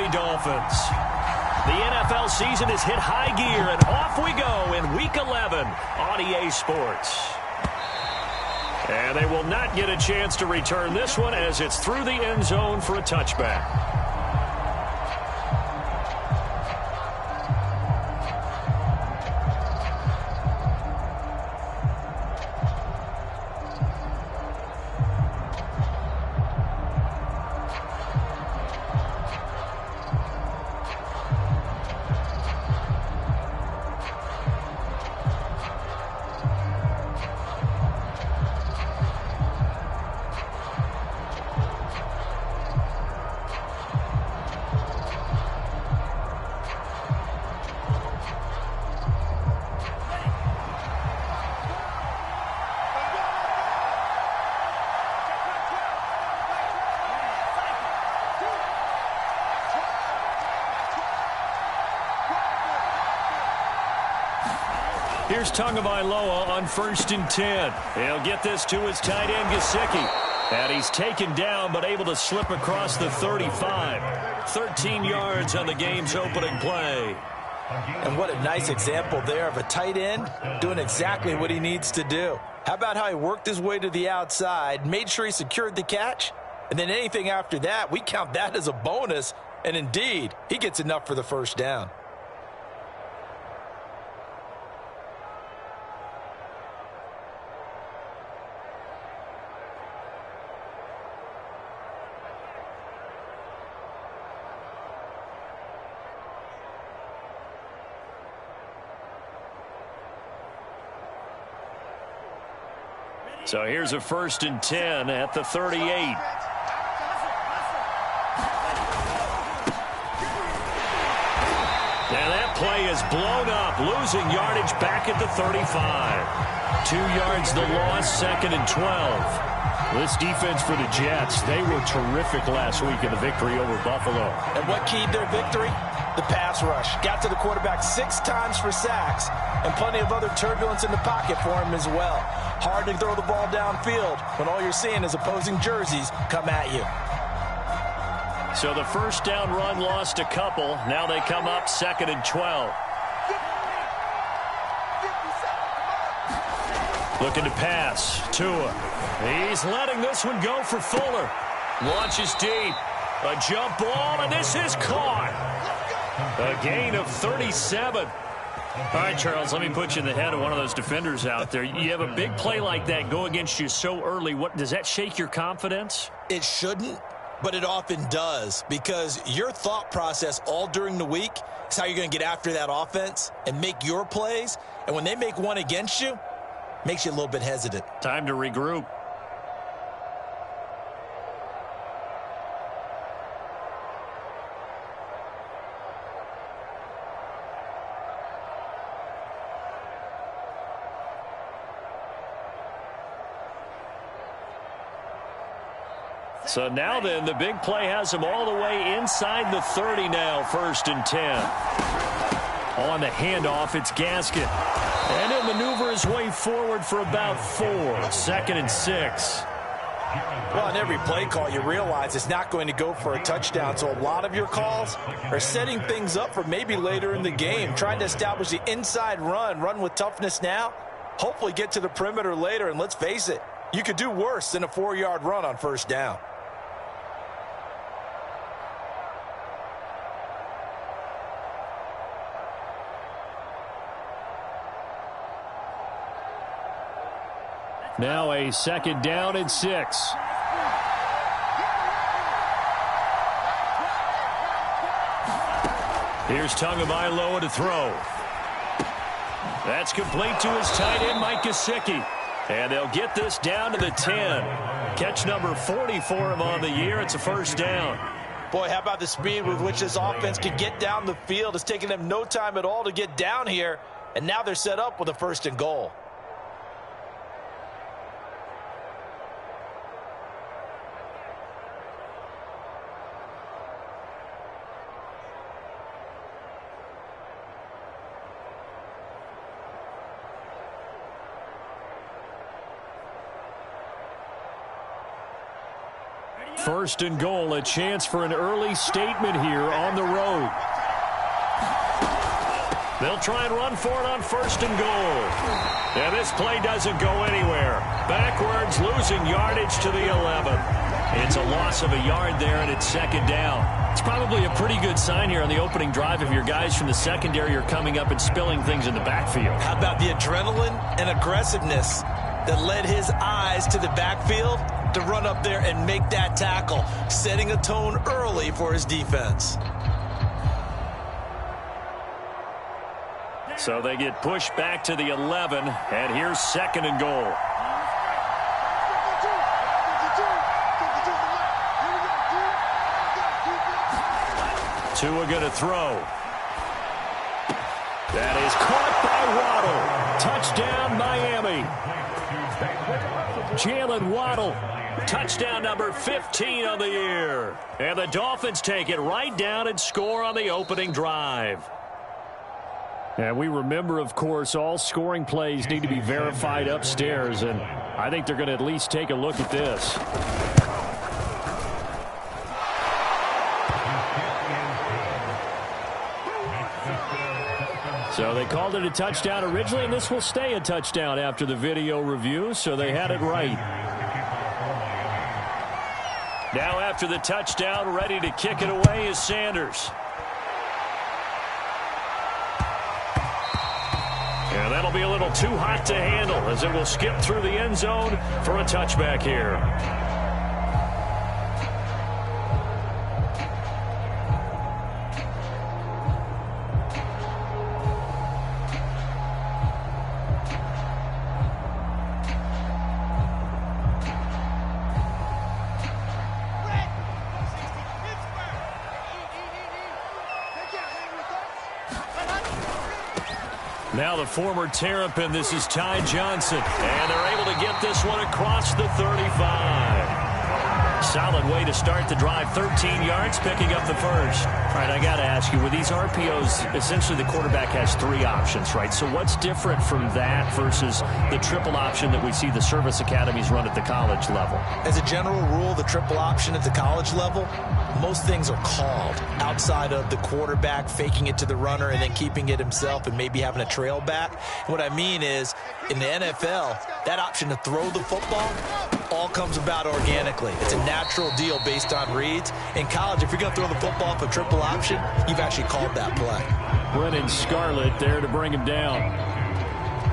Miami Dolphins. The NFL season has hit high gear, and off we go in Week 11 on EA Sports. And they will not get a chance to return this one as it's through the end zone for a touchback. Here's Tagovailoa on 1st and 10. He'll get this to his tight end, Gesicki. And he's taken down, but able to slip across the 35. 13 yards on the game's opening play. And what a nice example there of a tight end doing exactly what he needs to do. How about how he worked his way to the outside, made sure he secured the catch, and then anything after that, we count that as a bonus. And indeed, he gets enough for the first down. So here's a 1st and 10 at the 38. And that play is blown up, losing yardage back at the 35. 2 yards the loss, 2nd and 12. This defense for the Jets, they were terrific last week in the victory over Buffalo. And what keyed their victory? The pass rush. Got to the quarterback 6 times for sacks, and plenty of other turbulence in the pocket for him as well. Hard to throw the ball downfield when all you're seeing is opposing jerseys come at you. So the first down run lost a couple. Now they come up 2nd and 12. Looking to pass. Tua. He's letting this one go for Fuller. Launches deep. A jump ball, and this is caught. A gain of 37. All right, Charles, let me put you in the head of one of those defenders out there. You have a big play like that go against you so early. What does that shake your confidence? It shouldn't, but it often does, because your thought process all during the week is how you're going to get after that offense and make your plays. And when they make one against you, it makes you a little bit hesitant. Time to regroup. So now then, the big play has him all the way inside the 30 now, 1st and 10. On the handoff, it's Gaskin. And he'll maneuver his way forward for about 4. 2nd and 6. Well, on every play call, you realize it's not going to go for a touchdown. So a lot of your calls are setting things up for maybe later in the game, trying to establish the inside run with toughness now, hopefully get to the perimeter later. And let's face it, you could do worse than a 4-yard run on 1st down. Now a 2nd down and 6. Here's Tagovailoa to throw. That's complete to his tight end, Mike Gesicki. And they'll get this down to the 10. Catch number 40 for him on the year. It's a 1st down. Boy, how about the speed with which this offense can get down the field? It's taken them no time at all to get down here. And now they're set up with a 1st and goal. First and goal, a chance for an early statement here on the road. They'll try and run for it on first and goal. And this play doesn't go anywhere. Backwards, losing yardage to the 11. It's a loss of a yard there, and it's second down. It's probably a pretty good sign here on the opening drive if your guys from the secondary are coming up and spilling things in the backfield. How about the adrenaline and aggressiveness that led his eyes to the backfield to run up there and make that tackle, setting a tone early for his defense. So they get pushed back to the 11, and here's second and goal. Tua going to throw. That is caught by Waddle. Touchdown, Miami. Jalen Waddle. Touchdown number 15 on the year. And the Dolphins take it right down and score on the opening drive. And we remember, of course, all scoring plays need to be verified upstairs, and I think they're going to at least take a look at this. So they called it a touchdown originally, and this will stay a touchdown after the video review, so they had it right. Now after the touchdown, ready to kick it away is Sanders. And that'll be a little too hot to handle as it will skip through the end zone for a touchback here. Now the former Terrapin, this is Ty Johnson. And they're able to get this one across the 35. Solid way to start the drive. 13 yards, picking up the first. All right, I got to ask you, with these RPOs, essentially the quarterback has three options, right? So what's different from that versus the triple option that we see the service academies run at the college level? As a general rule, the triple option at the college level, most things are called outside of the quarterback faking it to the runner and then keeping it himself and maybe having a trail back. What I mean is, in the NFL, that option to throw the football all comes about organically. It's a natural deal based on reads. In college, if you're going to throw the football for triple option, you've actually called that play. Brennan Scarlett there to bring him down.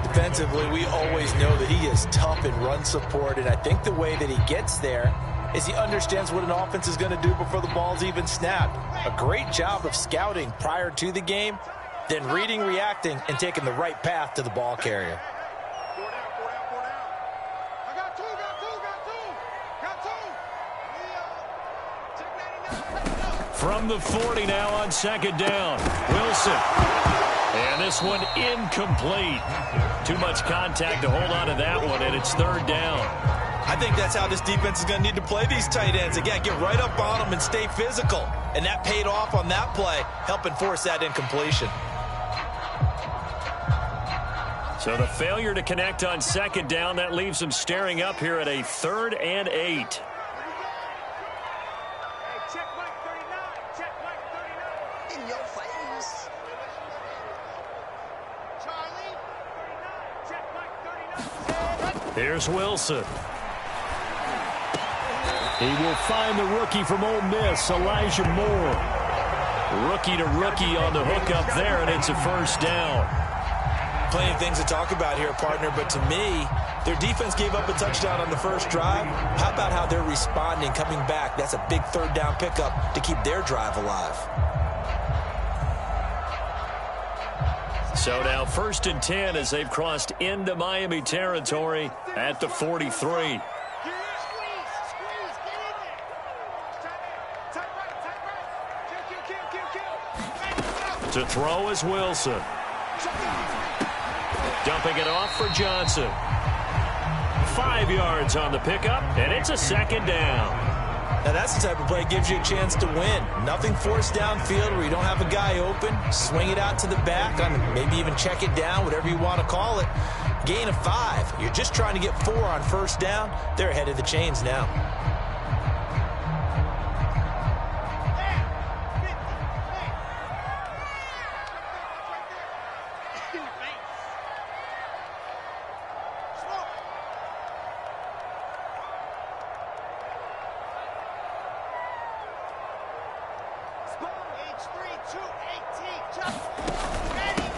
Defensively, we always know that he is tough in run support, and I think the way that he gets there is he understands what an offense is going to do before the ball's even snapped. A great job of scouting prior to the game, then reading, reacting, and taking the right path to the ball carrier. From the 40 now on second down. Wilson. And this one incomplete. Too much contact to hold on to that one, and it's third down. I think that's how this defense is going to need to play these tight ends. Again, get right up on them and stay physical. And that paid off on that play, helping force that incompletion. So the failure to connect on second down, that leaves them staring up here at a 3rd and 8. Here's Wilson. He will find the rookie from Ole Miss, Elijah Moore. Rookie to rookie on the hook up there, and it's a first down. Plenty of things to talk about here, partner, but to me, their defense gave up a touchdown on the first drive. How about how they're responding, coming back? That's a big third down pickup to keep their drive alive. So now 1st and 10 as they've crossed into Miami territory at the 43. To throw is Wilson. Dumping it off for Johnson. 5 yards on the pickup, and it's a second down. Now that's the type of play that gives you a chance to win. Nothing forced downfield where you don't have a guy open. Swing it out to the back, maybe even check it down, whatever you want to call it. Gain of 5. You're just trying to get 4 on first down. They're ahead of the chains now.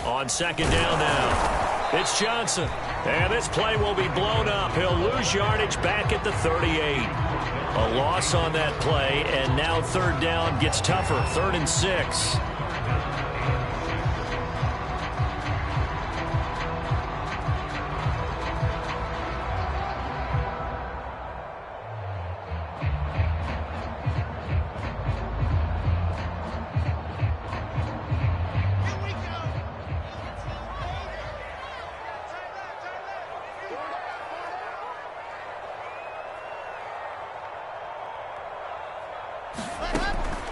On second down now, it's Johnson. And this play will be blown up. He'll lose yardage back at the 38. A loss on that play, and now third down gets tougher. 3rd and 6.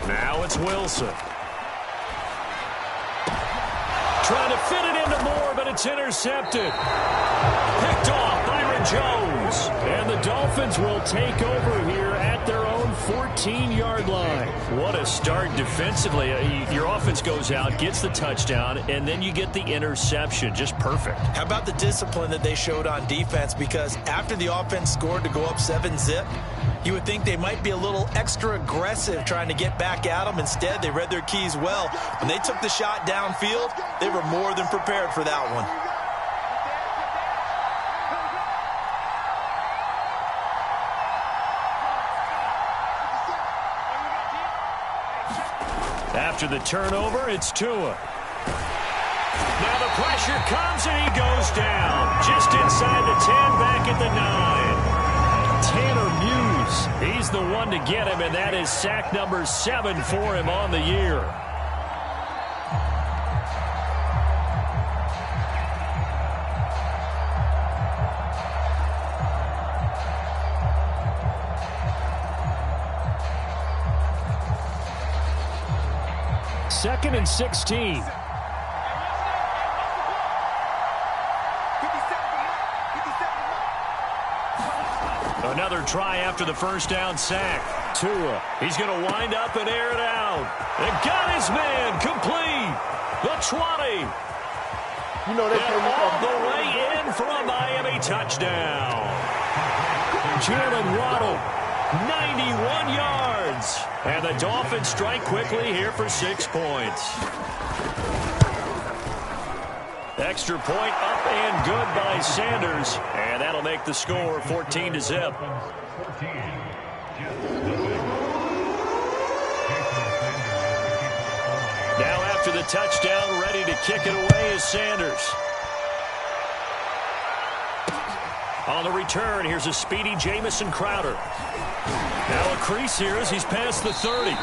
Now it's Wilson. Trying to fit it into Moore, but it's intercepted. Picked off Byron Jones. And the Dolphins will take over here at their own 14-yard line. What a start defensively. Your offense goes out, gets the touchdown, and then you get the interception. Just perfect. How about the discipline that they showed on defense? Because after the offense scored to go up 7-zip, you would think they might be a little extra aggressive trying to get back at them. Instead, they read their keys well. When they took the shot downfield, they were more than prepared for that one. After the turnover, it's Tua. Now the pressure comes and he goes down. Just inside the 10, back at the 9. Tanner Muse, he's the one to get him, and that is sack number 7 for him on the year. Second and 16. Another try after the first down sack. Tua, he's going to wind up and air it out. And got his man complete. The 20. You know they and all the way in for a Miami touchdown. Jalen Waddle, 91 yards. And the Dolphins strike quickly here for 6 points. Extra point up and good by Sanders. And that'll make the score 14-zip. Now after the touchdown, ready to kick it away is Sanders. On the return, here's a speedy Jamison Crowder. Now a crease here as he's past the 30.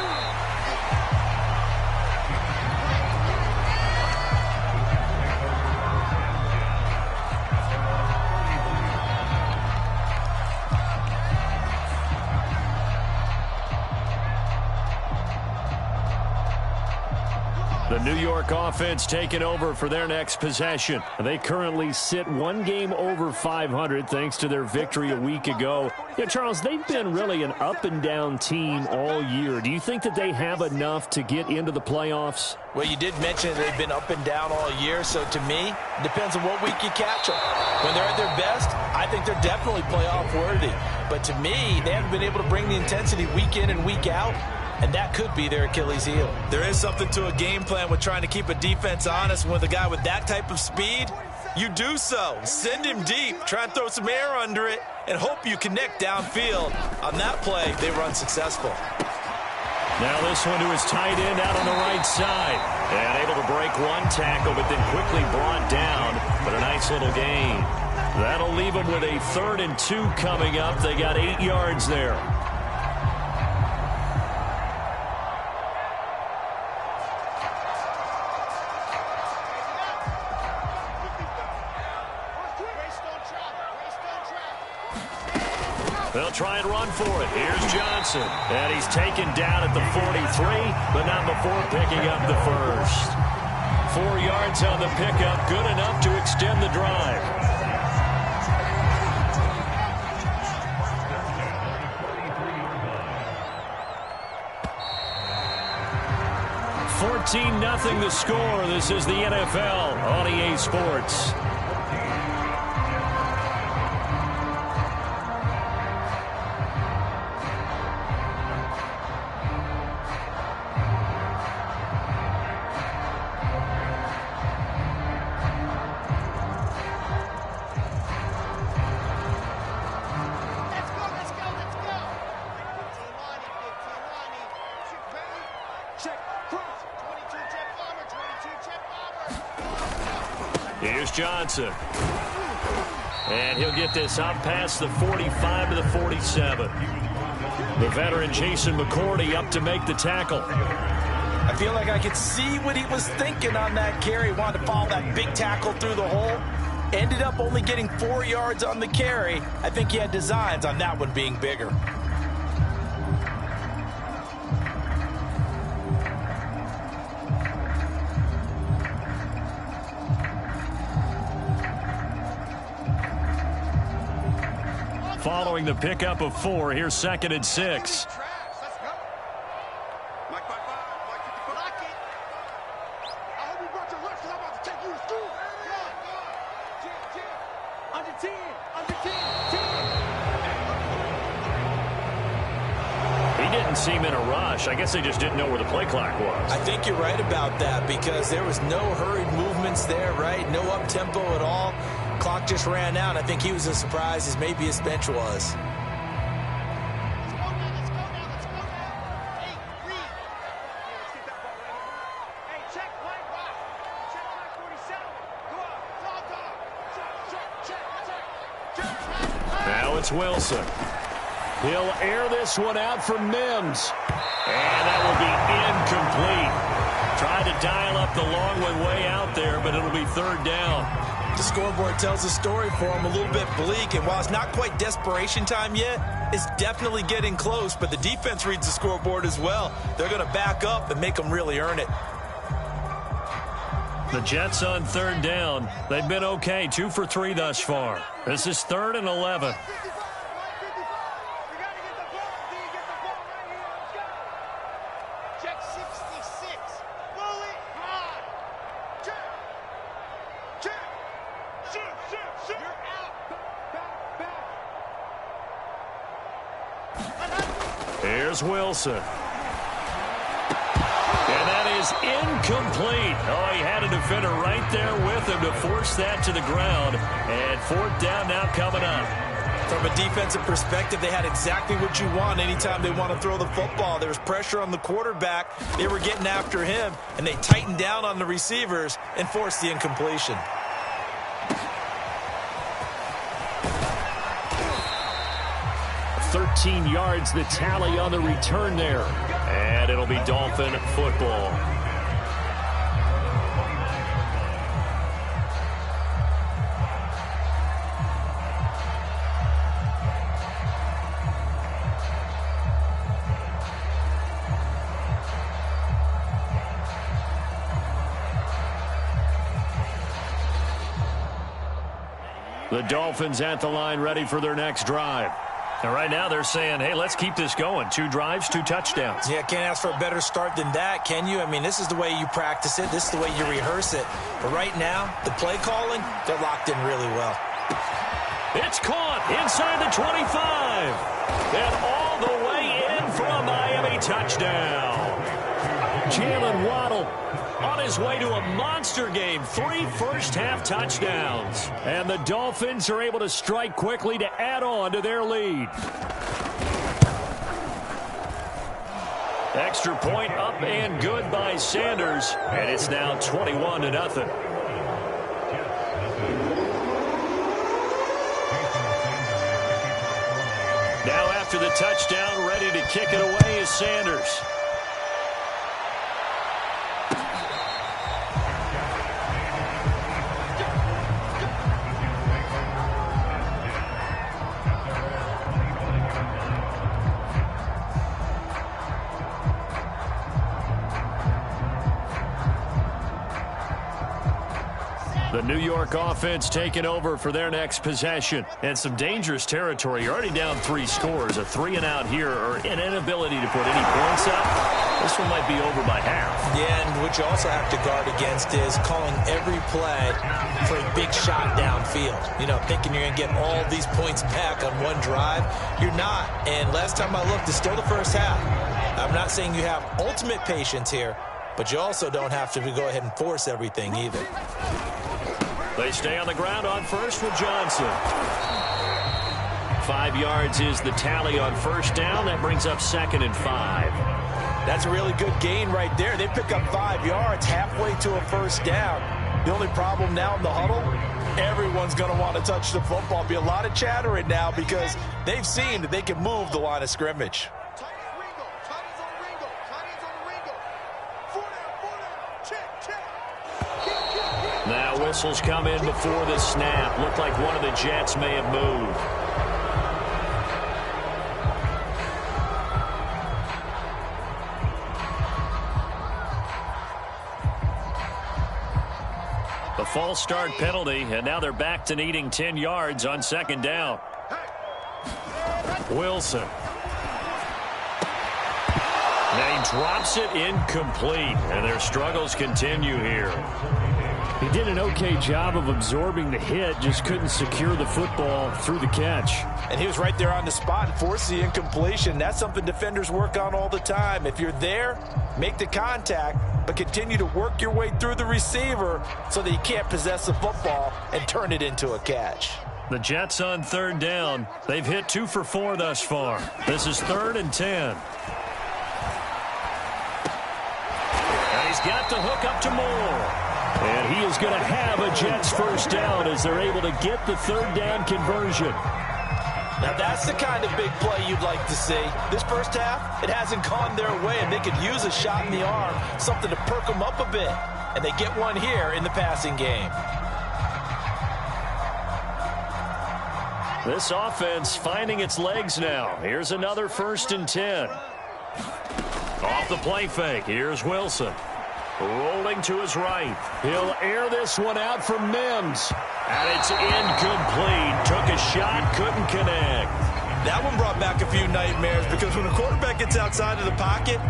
The New York offense taking over for their next possession. They currently sit 1 game over 500 thanks to their victory a week ago. Yeah, Charles, they've been really an up-and-down team all year. Do you think that they have enough to get into the playoffs? Well, you did mention they've been up and down all year, so to me, it depends on what week you catch them. When they're at their best, I think they're definitely playoff worthy. But to me, they haven't been able to bring the intensity week in and week out. And that could be their Achilles heel. There is something to a game plan with trying to keep a defense honest. With a guy with that type of speed, you do so. Send him deep, try and throw some air under it, and hope you connect downfield. On that play, they were unsuccessful. Now this one to his tight end out on the right side. And able to break one tackle, but then quickly brought down. But a nice little gain. That'll leave them with a 3rd and 2 coming up. They got 8 yards there. They'll try and run for it. Here's Johnson. And he's taken down at the 43, but not before picking up the first. 4 yards on the pickup, good enough to extend the drive. $14-0 the score. This is the NFL on EA Sports. Here's Johnson. And he'll get this up past the 45 to the 47. The veteran Jason McCourty up to make the tackle. I feel like I could see what he was thinking on that carry. Wanted to follow that big tackle through the hole. Ended up only getting 4 yards on the carry. I think he had designs on that one being bigger. Following the pickup of 4, here's 2nd and 6. He didn't seem in a rush. I guess they just didn't know where the play clock was. I think you're right about that because there was no hurried movements there, right? No up-tempo at all. Clock just ran out. I think he was as surprised as maybe his bench was. Now it's Wilson. He'll air this one out for Mims. And that will be incomplete. Tried to dial up the long one way out there, but it'll be 3rd down. The scoreboard tells a story for him, a little bit bleak, and while it's not quite desperation time yet, it's definitely getting close, but the defense reads the scoreboard as well. They're going to back up and make them really earn it. The Jets on 3rd down. They've been okay, 2 for 3 thus far. This is 3rd and 11. Here's Wilson. And that is incomplete. Oh, he had a defender right there with him to force that to the ground. And 4th down now coming up. From a defensive perspective, they had exactly what you want anytime they want to throw the football. There was pressure on the quarterback. They were getting after him, and they tightened down on the receivers and forced the incompletion. $13 yards the tally on the return there. And it'll be Dolphin football. The Dolphins at the line ready for their next drive. And right now they're saying, hey, let's keep this going. 2 drives, 2 touchdowns. Yeah, can't ask for a better start than that, can you? I mean, this is the way you practice it. This is the way you rehearse it. But right now, the play calling, they're locked in really well. It's caught inside the 25. And all the way in for a Miami touchdown. Jalen Waddle on his way to a monster game. 3 first-half touchdowns. And the Dolphins are able to strike quickly to add on to their lead. Extra point up and good by Sanders. And it's now 21-0. Now after the touchdown, ready to kick it away is Sanders. The New York offense taking over for their next possession. And some dangerous territory. You're already down 3 scores. A 3-and-out here or an inability to put any points up. This one might be over by half. Yeah, and what you also have to guard against is calling every play for a big shot downfield. You know, thinking you're going to get all these points back on one drive. You're not. And last time I looked, it's still the first half. I'm not saying you have ultimate patience here, but you also don't have to go ahead and force everything either. They stay on the ground on first with Johnson. 5 yards is the tally on first down. That brings up 2nd and 5. That's a really good gain right there. They pick up 5 yards halfway to a first down. The only problem now in the huddle, everyone's going to want to touch the football. Be a lot of chattering now because they've seen that they can move the line of scrimmage. Now whistles come in before the snap. Looked like one of the Jets may have moved. The false start penalty, and now they're back to needing 10 yards on second down. Wilson. And he drops it incomplete, and their struggles continue here. He did an okay job of absorbing the hit, just couldn't secure the football through the catch. And he was right there on the spot and forced the incompletion. That's something defenders work on all the time. If you're there, make the contact, but continue to work your way through the receiver so that you can't possess the football and turn it into a catch. The Jets on third down. They've hit 2 for 4 thus far. This is 3rd and 10. And he's got the hook up to Moore. And he is going to have a Jets first down as they're able to get the third down conversion. Now that's the kind of big play you'd like to see. This first half, it hasn't gone their way, and they could use a shot in the arm, something to perk them up a bit. And they get one here in the passing game. This offense finding its legs now. Here's another 1st and 10. Off the play fake. Here's Wilson. Rolling to his right. He'll air this one out for Mims. And it's incomplete. Took a shot, couldn't connect. That one brought back a few nightmares because when a quarterback gets outside of the pocket,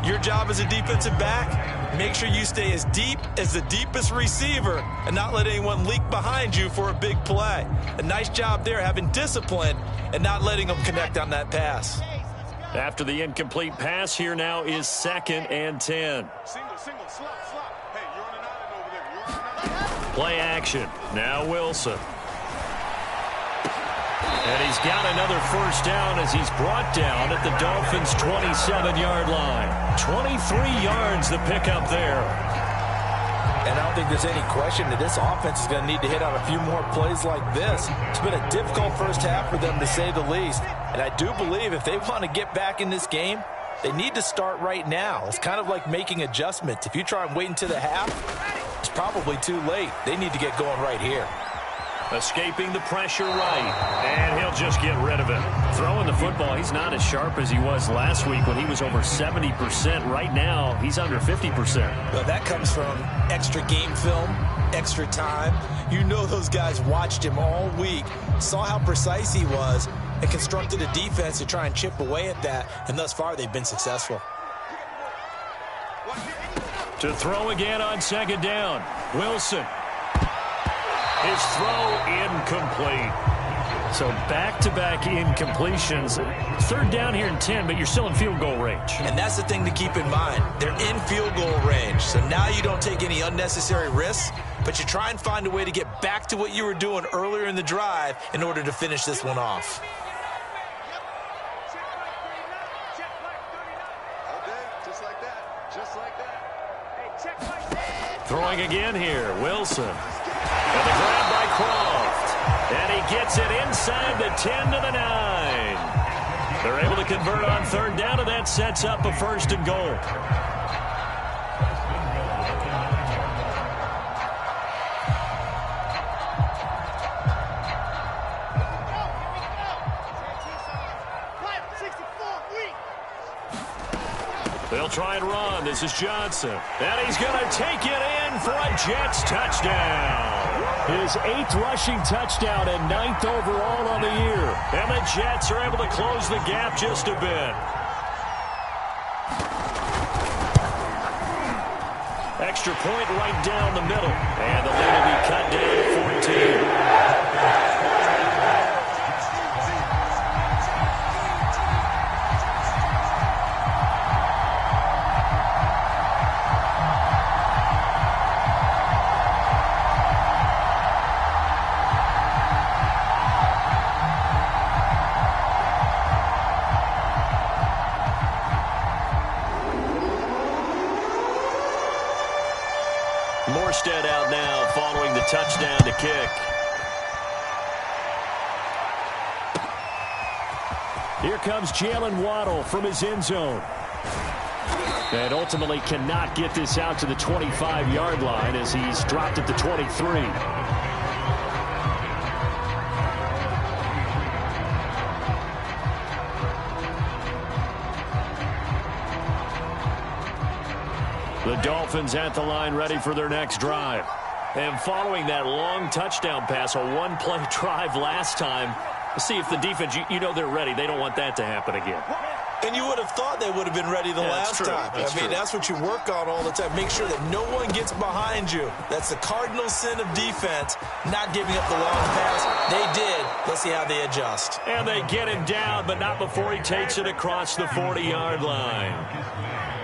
your job as a defensive back, make sure you stay as deep as the deepest receiver and not let anyone leak behind you for a big play. A nice job there having discipline and not letting them connect on that pass. After the incomplete pass, here now is 2nd and 10. Play action. Now Wilson. And he's got another first down as he's brought down at the Dolphins' 27-yard line. 23 yards the pickup there. And I don't think there's any question that this offense is going to need to hit on a few more plays like this. It's been a difficult first half for them, to say the least. And I do believe if they want to get back in this game, they need to start right now. It's kind of like making adjustments. If you try and wait until the half, it's probably too late. They need to get going right here. Escaping the pressure right, and he'll just get rid of it. Throwing the football, he's not as sharp as he was last week when he was over 70%. Right now, he's under 50%. Well, that comes from extra game film, extra time. You know those guys watched him all week, saw how precise he was, and constructed a defense to try and chip away at that, and thus far they've been successful. To throw again on second down, Wilson. His throw incomplete. So back-to-back incompletions. Third down here in 10, but you're still in field goal range. And that's the thing to keep in mind. They're in field goal range. So now you don't take any unnecessary risks, but you try and find a way to get back to what you were doing earlier in the drive in order to finish this one off. Throwing again here, Wilson. And the grab by Croft. And he gets it inside the 10 to the 9. They're able to convert on third down, and that sets up a 1st and goal. They'll try and run. This is Johnson. And he's going to take it in for a Jets touchdown. His 8th rushing touchdown and 9th overall on the year. And the Jets are able to close the gap just a bit. Extra point right down the middle. And the lead will be cut down to 14. Morstead out now following the touchdown to kick. Here comes Jalen Waddle from his end zone. And ultimately cannot get this out to the 25-yard line as he's dropped at the 23. The Dolphins at the line ready for their next drive. And following that long touchdown pass, a one-play drive last time, see if the defense, you know they're ready. They don't want that to happen again. And you would have thought they would have been ready the last time. That's what you work on all the time. Make sure that no one gets behind you. That's the cardinal sin of defense, not giving up the long pass. They did. Let's see how they adjust. And they get him down, but not before he takes it across the 40-yard line.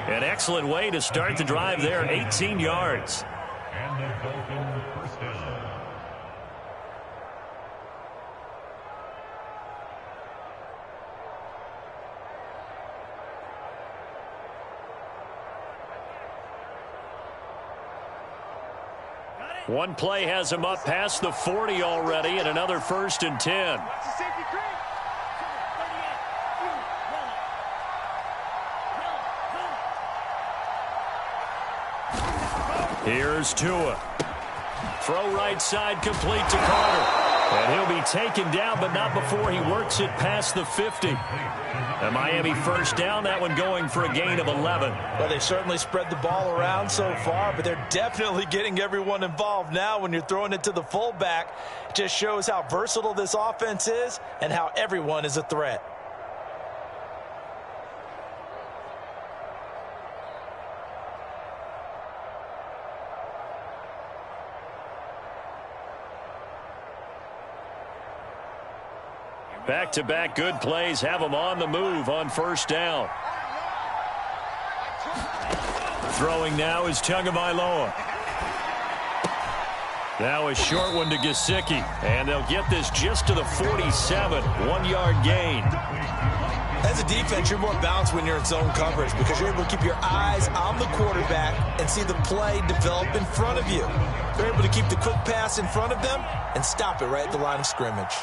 An excellent way to start the drive there, 18 yards. And the Dolphins first down. One play has him up past the 40 already, and another 1st and 10. Here's Tua. Throw right side complete to Carter. And he'll be taken down, but not before he works it past the 50. A Miami first down, that one going for a gain of 11. Well, they certainly spread the ball around so far, but they're definitely getting everyone involved now when you're throwing it to the fullback. It just shows how versatile this offense is and how everyone is a threat. Back-to-back good plays have them on the move on first down. Throwing now is Tagovailoa. Now a short one to Gesicki. And they'll get this just to the 47. 1-yard gain. As a defense, you're more balanced when you're in zone coverage because you're able to keep your eyes on the quarterback and see the play develop in front of you. You're able to keep the quick pass in front of them and stop it right at the line of scrimmage.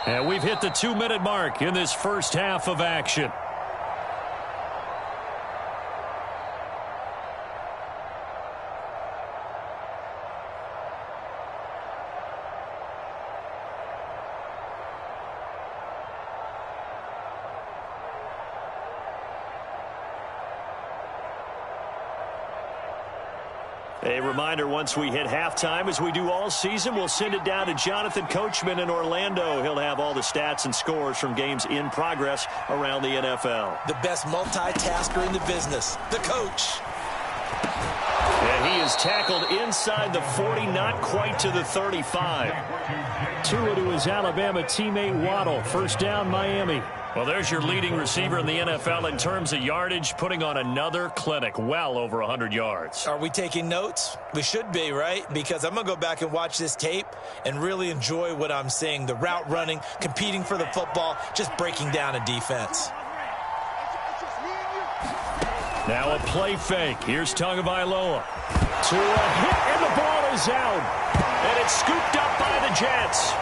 And we've hit the 2-minute mark in this first half of action. A reminder, once we hit halftime, as we do all season, we'll send it down to Jonathan Coachman in Orlando. He'll have all the stats and scores from games in progress around the NFL. The best multitasker in the business, the coach. And he is tackled inside the 40, not quite to the 35. Tua to his Alabama teammate Waddle. First down, Miami. Well, there's your leading receiver in the NFL in terms of yardage, putting on another clinic, well over 100 yards. Are we taking notes? We should be, right? Because I'm going to go back and watch this tape and really enjoy what I'm seeing. The route running, competing for the football, just breaking down a defense. Now a play fake. Here's Tagovailoa. To a hit, and the ball is out. And it's scooped up by the Jets.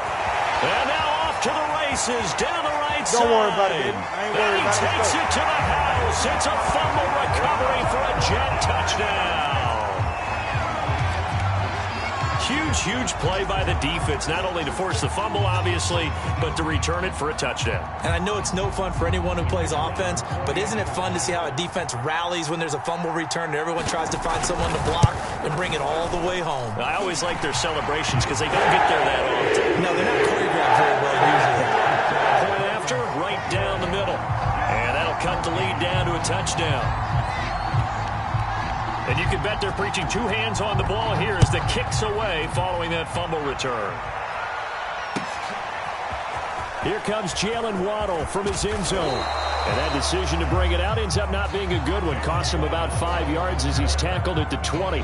And now off to the races, down the right side. Don't worry about it, I ain't worried about it. He takes it to the house. It's a fumble recovery for a Jet touchdown. Huge play by the defense, not only to force the fumble, obviously, but to return it for a touchdown. And I know it's no fun for anyone who plays offense, but isn't it fun to see how a defense rallies when there's a fumble return and everyone tries to find someone to block and bring it all the way home? I always like their celebrations because they don't get there that often. No, they're not choreographed very well usually. Point after, right down the middle. And that'll cut the lead down to a touchdown. And you can bet they're preaching two hands on the ball here as the kick's away following that fumble return. Here comes Jalen Waddle from his end zone. And that decision to bring it out ends up not being a good one. Costs him about 5 yards as he's tackled at the 20.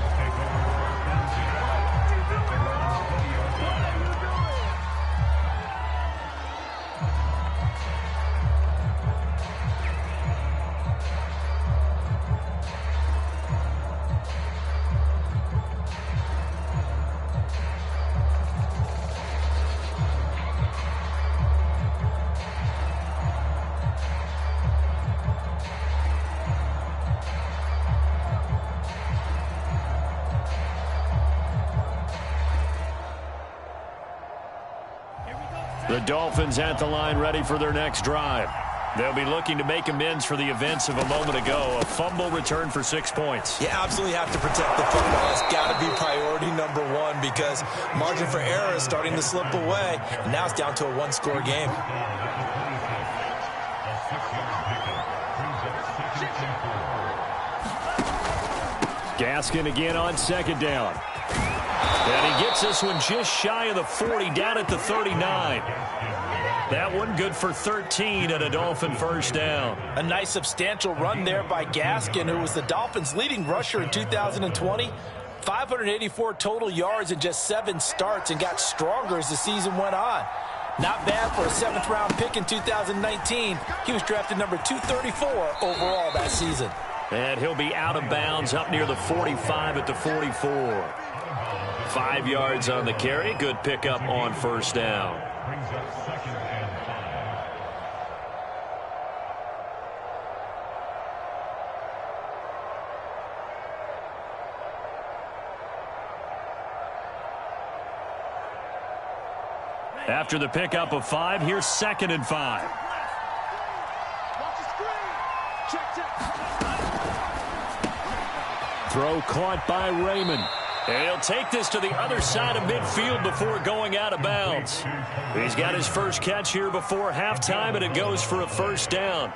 The Dolphins at the line ready for their next drive. They'll be looking to make amends for the events of a moment ago. A fumble return for 6 points. You absolutely have to protect the football. That's got to be priority number one because margin for error is starting to slip away. And now it's down to a one-score game. Gaskin again on second down. And he gets this one just shy of the 40, down at the 39. That one good for 13 and a Dolphin first down. A nice substantial run there by Gaskin, who was the Dolphins' leading rusher in 2020. 584 total yards in just 7 starts and got stronger as the season went on. Not bad for a 7th-round pick in 2019. He was drafted number 234 overall that season. And he'll be out of bounds up near the 45 at the 44. 5 yards on the carry. Good pickup on first down. After the pickup of 5, here's 2nd and 5. Throw caught by Raymond. And he'll take this to the other side of midfield before going out of bounds. He's got his first catch here before halftime, and it goes for a first down.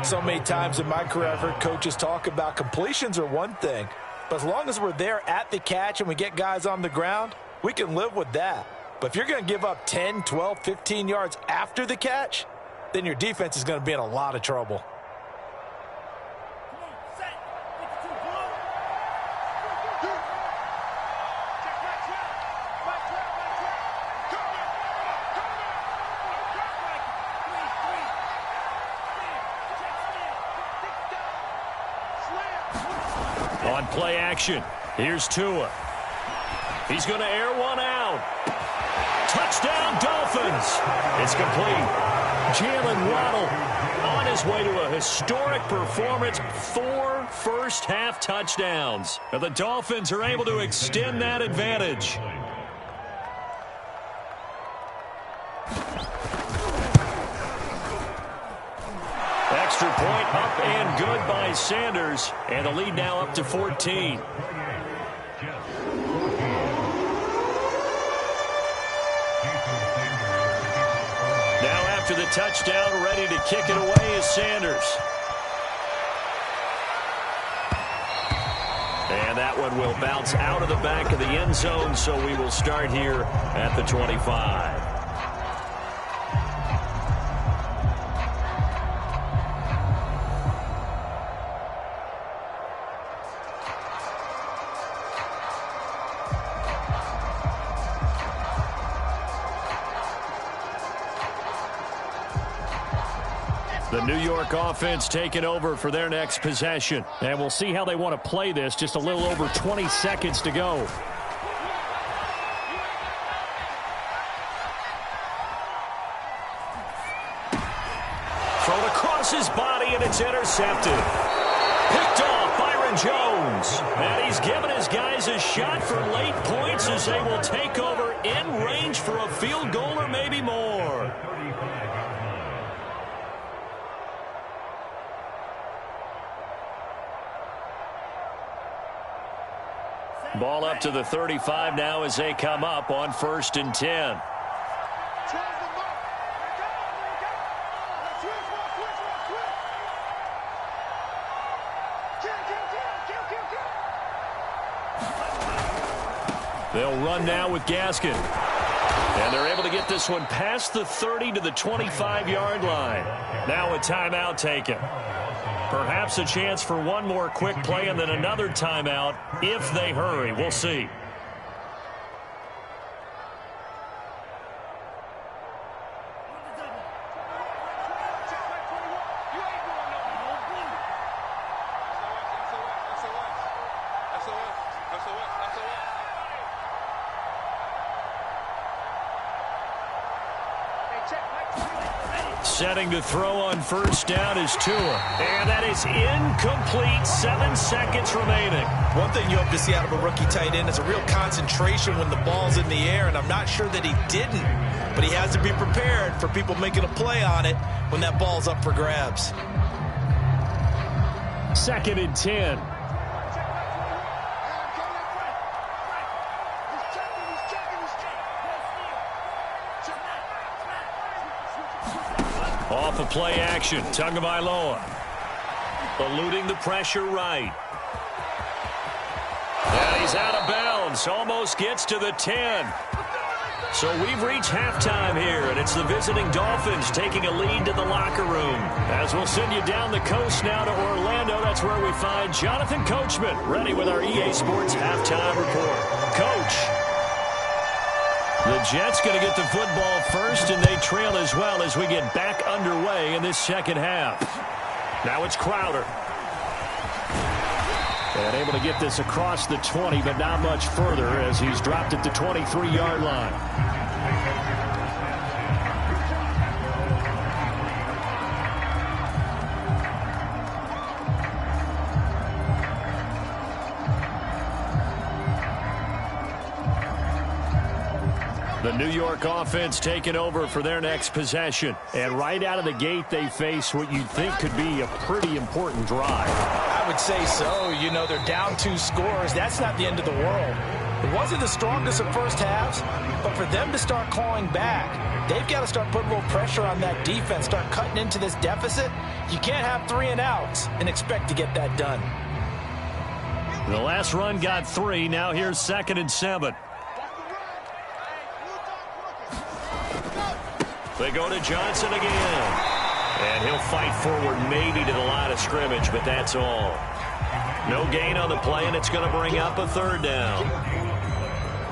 So many times in my career I've heard coaches talk about completions are one thing, but as long as we're there at the catch and we get guys on the ground, we can live with that. But if you're going to give up 10, 12, 15 yards after the catch, then your defense is going to be in a lot of trouble. On play action, here's Tua. He's going to air one out. Touchdown, Dolphins. It's complete. Jalen Waddle on his way to a historic performance. 4 first-half touchdowns. And the Dolphins are able to extend that advantage. Extra point up and good by Sanders. And the lead now up to 14. After the touchdown, ready to kick it away is Sanders. And that one will bounce out of the back of the end zone, so we will start here at the 25. The New York offense taking over for their next possession. And we'll see how they want to play this. Just a little over 20 seconds to go. Thrown across his body, and it's intercepted. Picked off Byron Jones. And he's given his guys a shot for late points as they will take over in range for a field goal or maybe more. Ball up to the 35 now as they come up on 1st and 10. They'll run now with Gaskin. And they're able to get this one past the 30 to the 25-yard line. Now a timeout taken. Perhaps a chance for one more quick play and then another timeout if they hurry. We'll see. Setting to throw on first down is Tua. And that is incomplete. 7 seconds remaining. One thing you hope to see out of a rookie tight end is a real concentration when the ball's in the air, and I'm not sure that he didn't. But he has to be prepared for people making a play on it when that ball's up for grabs. 2nd and 10. Off of play action, Tagovailoa. Eluding the pressure right. And he's out of bounds. Almost gets to the 10. So we've reached halftime here, and it's the visiting Dolphins taking a lead to the locker room. As we'll send you down the coast now to Orlando, that's where we find Jonathan Coachman, ready with our EA Sports halftime report. Coach. The Jets going to get the football first, and they trail as well as we get back underway in this second half. Now it's Crowder. And able to get this across the 20, but not much further as he's dropped at the 23-yard line. The New York offense taking over for their next possession. And right out of the gate, they face what you'd think could be a pretty important drive. I would say so. You know, they're down 2 scores. That's not the end of the world. It wasn't the strongest of first halves, but for them to start clawing back, they've got to start putting a little pressure on that defense, start cutting into this deficit. You can't have 3 and outs and expect to get that done. The last run got 3. Now here's 2nd and 7. They go to Johnson again. And he'll fight forward maybe to the line of scrimmage, but that's all. No gain on the play, and it's going to bring up a 3rd down.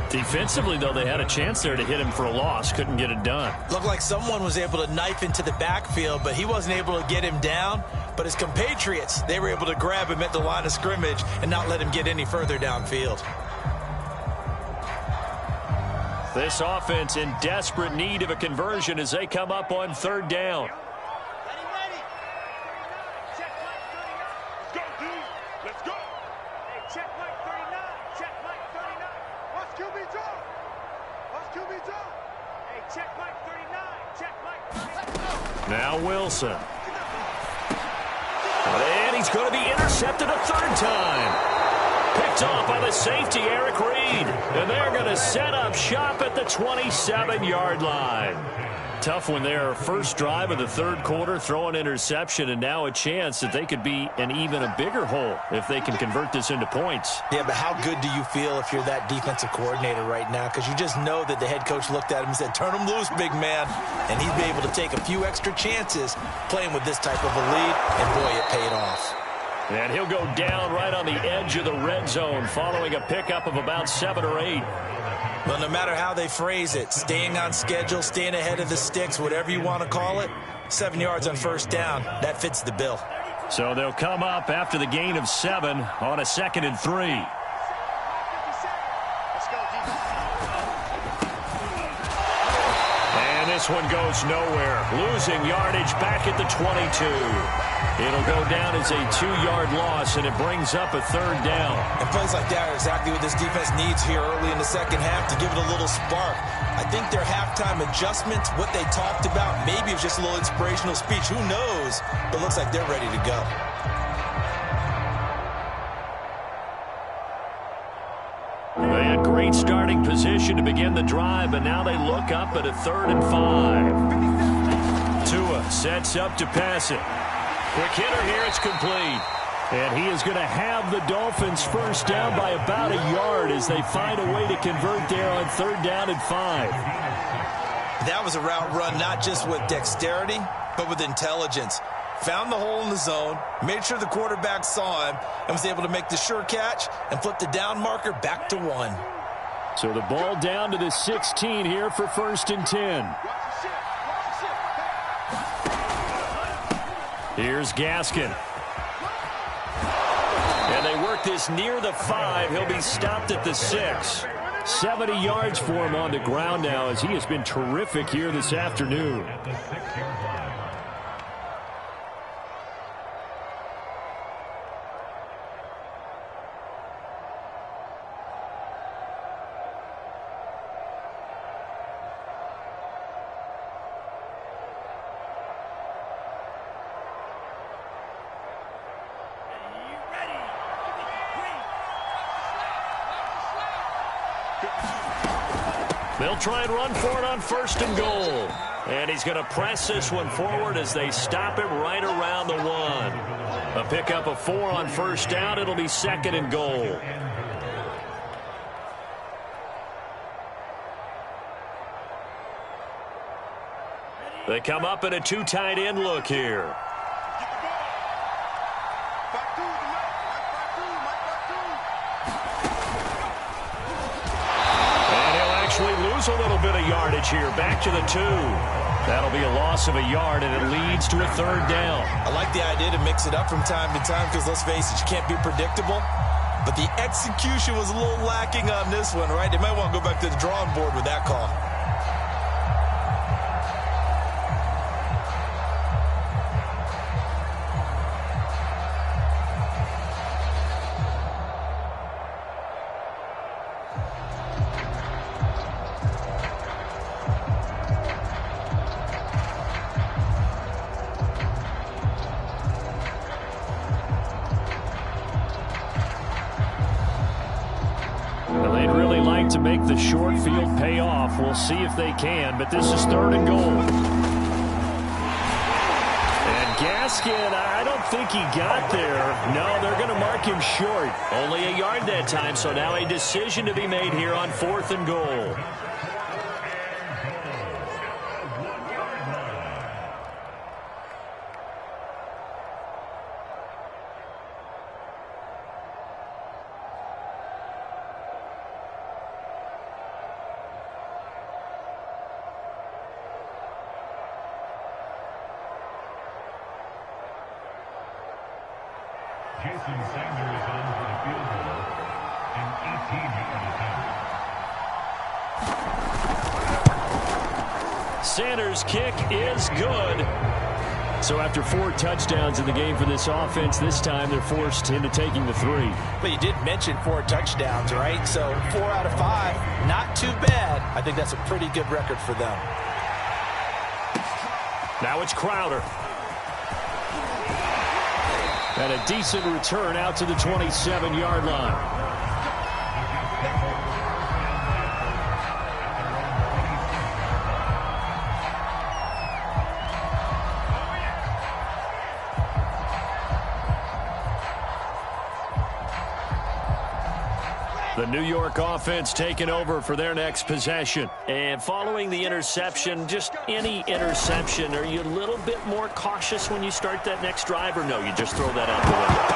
Defensively, though, they had a chance there to hit him for a loss. Couldn't get it done. Looked like someone was able to knife into the backfield, but he wasn't able to get him down. But his compatriots, they were able to grab him at the line of scrimmage and not let him get any further downfield. This offense in desperate need of a conversion as they come up on 3rd down. Now Wilson. And he's going to be intercepted a 3rd time. Picked off by the safety, Eric Reed. And they're going to set up shop at the 27-yard line. Tough one there. First drive of the 3rd quarter, throw an interception, and now a chance that they could be in even a bigger hole if they can convert this into points. Yeah, but how good do you feel if you're that defensive coordinator right now? Because you just know that the head coach looked at him and said, turn him loose, big man. And he'd be able to take a few extra chances playing with this type of a lead, and boy, it paid off. And he'll go down right on the edge of the red zone following a pickup of about 7 or 8. Well, no matter how they phrase it, staying on schedule, staying ahead of the sticks, whatever you want to call it, 7 yards on first down, that fits the bill. So they'll come up after the gain of 7 on a 2nd and 3. And this one goes nowhere. Losing yardage back at the 22. It'll go down as a 2-yard loss, and it brings up a 3rd down. And plays like that are exactly what this defense needs here early in the second half to give it a little spark. I think their halftime adjustments, what they talked about, maybe it was just a little inspirational speech. Who knows? But it looks like they're ready to go. They had great starting position to begin the drive, but now they look up at a 3rd and 5. Tua sets up to pass it. Quick hitter here, it's complete. And he is going to have the Dolphins first down by about a yard as they find a way to convert there on 3rd down and 5. That was a route run not just with dexterity, but with intelligence. Found the hole in the zone, made sure the quarterback saw him, and was able to make the sure catch and flip the down marker back to 1. So the ball down to the 16 here for 1st and 10. Here's Gaskin. And they work this near the 5. He'll be stopped at the 6. 70 yards for him on the ground now as he has been terrific here this afternoon. They'll try and run for it on 1st and goal. And he's going to press this one forward as they stop him right around the 1. A pickup of 4 on 1st down. It'll be 2nd and goal. They come up in a 2 tight end look here. Lose a little bit of yardage here. Back to the 2. That'll be a loss of a yard, and it leads to a 3rd down. I like the idea to mix it up from time to time because, let's face it, you can't be predictable. But the execution was a little lacking on this one, right? They might want to go back to the drawing board with that call. To make the short field pay off. We'll see if they can, but this is 3rd and goal. And Gaskin, I don't think he got there. No, they're going to mark him short. Only a yard that time, so now a decision to be made here on 4th and goal. Sanders' kick is good. So after 4 touchdowns in the game for this offense, this time they're forced into taking the 3. But you did mention 4 touchdowns, right? So 4 out of 5, not too bad. I think that's a pretty good record for them. Now it's Crowder. And a decent return out to the 27-yard line. The New York offense taking over for their next possession. And following the interception, just any interception, are you a little bit more cautious when you start that next drive, or no, you just throw that out the window?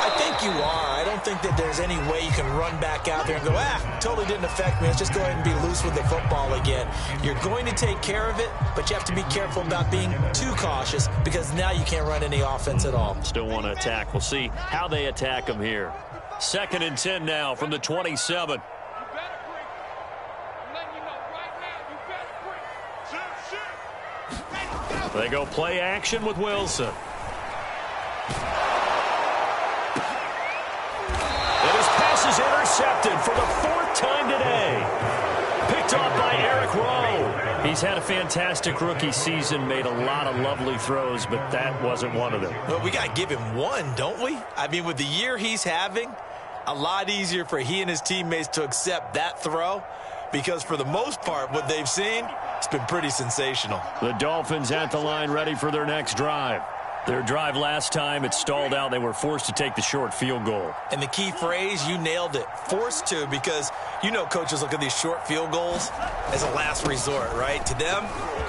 I think you are. I don't think that there's any way you can run back out there and go, totally didn't affect me. Let's just go ahead and be loose with the football again. You're going to take care of it, but you have to be careful about being too cautious because now you can't run any offense at all. Still want to attack. We'll see how they attack them here. 2nd and 10 now from the 27. They go play action with Wilson. And his pass is intercepted for the 4th time today. Picked off by Eric Rowe. He's had a fantastic rookie season, made a lot of lovely throws, but that wasn't one of them. Well, we got to give him one, don't we? I mean, with the year he's having, a lot easier for he and his teammates to accept that throw because for the most part, what they've seen, it's been pretty sensational. The Dolphins at the line ready for their next drive. Their drive last time, it stalled out. They were forced to take the short field goal. And the key phrase, you nailed it, forced to, because you know coaches look at these short field goals as a last resort, right? To them,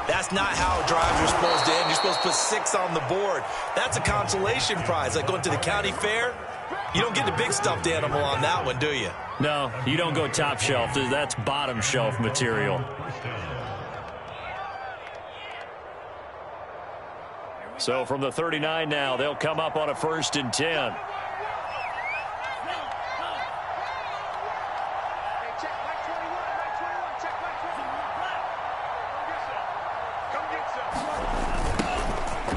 that's not how drives are supposed to end. You're supposed to put 6 on the board. That's a consolation prize, like going to the county fair. You don't get the big stuffed animal on that one, do you? No, you don't go top shelf. That's bottom shelf material. So from the 39 now, they'll come up on a 1st and 10.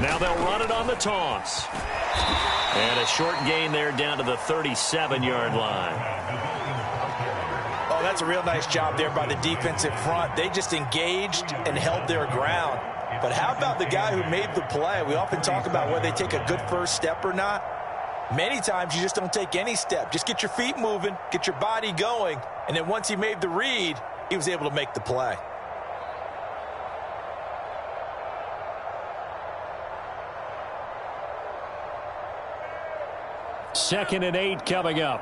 Now they'll run it on the toss. And a short gain there down to the 37-yard line. Oh, that's a real nice job there by the defensive front. They just engaged and held their ground. But how about the guy who made the play? We often talk about whether they take a good first step or not. Many times you just don't take any step. Just get your feet moving, get your body going, and then once he made the read, he was able to make the play. Second and 8 coming up.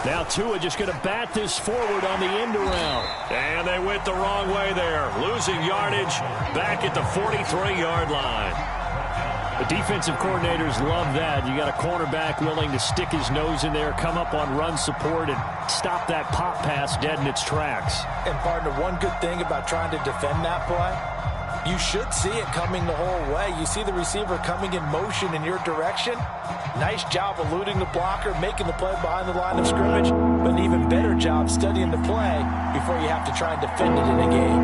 Now Tua just going to bat this forward on the end around. And they went the wrong way there. Losing yardage back at the 43-yard line. The defensive coordinators love that. You got a cornerback willing to stick his nose in there, come up on run support, and stop that pop pass dead in its tracks. And, partner, one good thing about trying to defend that play, you should see it coming the whole way. You see the receiver coming in motion in your direction. Nice job eluding the blocker, making the play behind the line of scrimmage, but an even better job studying the play before you have to try and defend it in a game.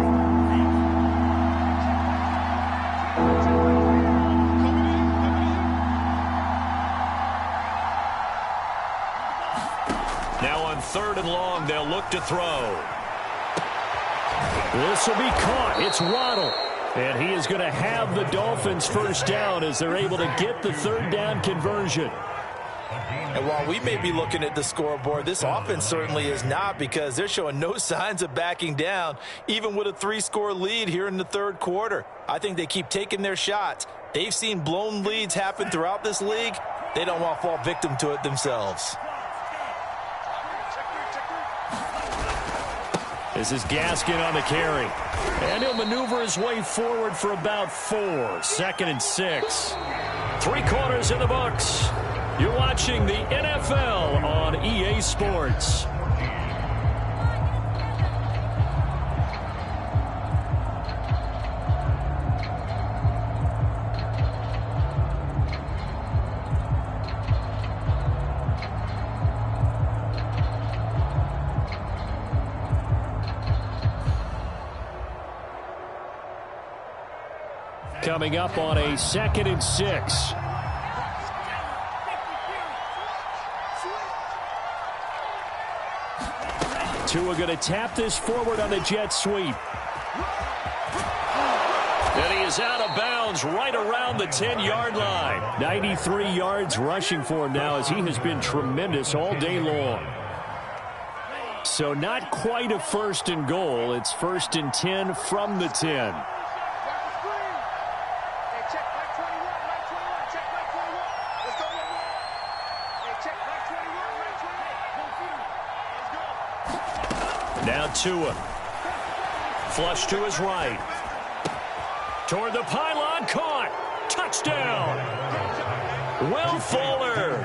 Now on 3rd and long, they'll look to throw. This will be caught. It's Waddle. And he is going to have the Dolphins first down as they're able to get the 3rd down conversion. And while we may be looking at the scoreboard, this offense certainly is not, because they're showing no signs of backing down, even with a 3-score lead here in the 3rd quarter. I think they keep taking their shots. They've seen blown leads happen throughout this league. They don't want to fall victim to it themselves. This is Gaskin on the carry. And he'll maneuver his way forward for about 4. 2nd and 6. 3 quarters in the books. You're watching the NFL on EA Sports. Coming up on a 2nd and 6. Tua going to tap this forward on the jet sweep. And he is out of bounds right around the 10-yard line. 93 yards rushing for him now, as he has been tremendous all day long. So not quite a 1st and goal. It's 1st and 10 from the 10. Now Tua. Flush to his right. Toward the pylon, caught. Touchdown. Will Fuller.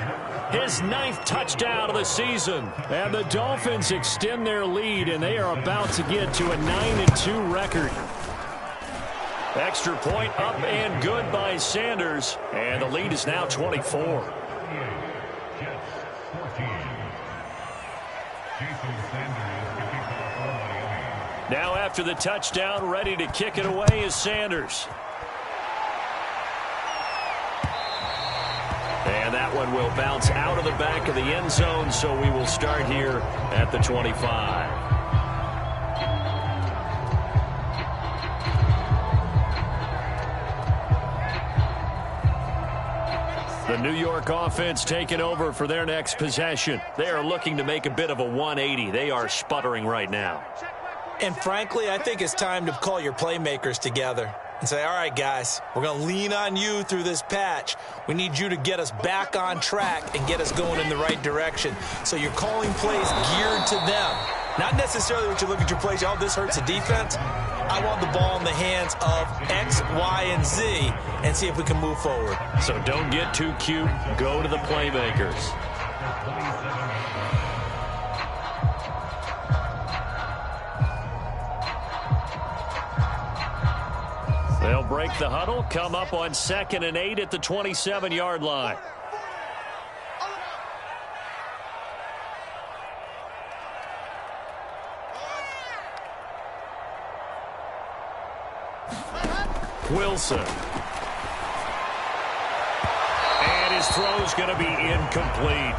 His 9th touchdown of the season. And the Dolphins extend their lead, and they are about to get to a 9-2 record. Extra point up and good by Sanders. And the lead is now 24. Now after the touchdown, ready to kick it away is Sanders. And that one will bounce out of the back of the end zone, so we will start here at the 25. The New York offense taking over for their next possession. They are looking to make a bit of a 180. They are sputtering right now. And frankly, I think it's time to call your playmakers together and say, all right, guys, we're going to lean on you through this patch. We need you to get us back on track and get us going in the right direction. So you're calling plays geared to them. Not necessarily what you look at your plays, oh, this hurts the defense. I want the ball in the hands of X, Y, and Z and see if we can move forward. So don't get too cute. Go to the playmakers. They'll break the huddle, come up on 2nd and 8 at the 27-yard line. Wilson. And his throw's going to be incomplete.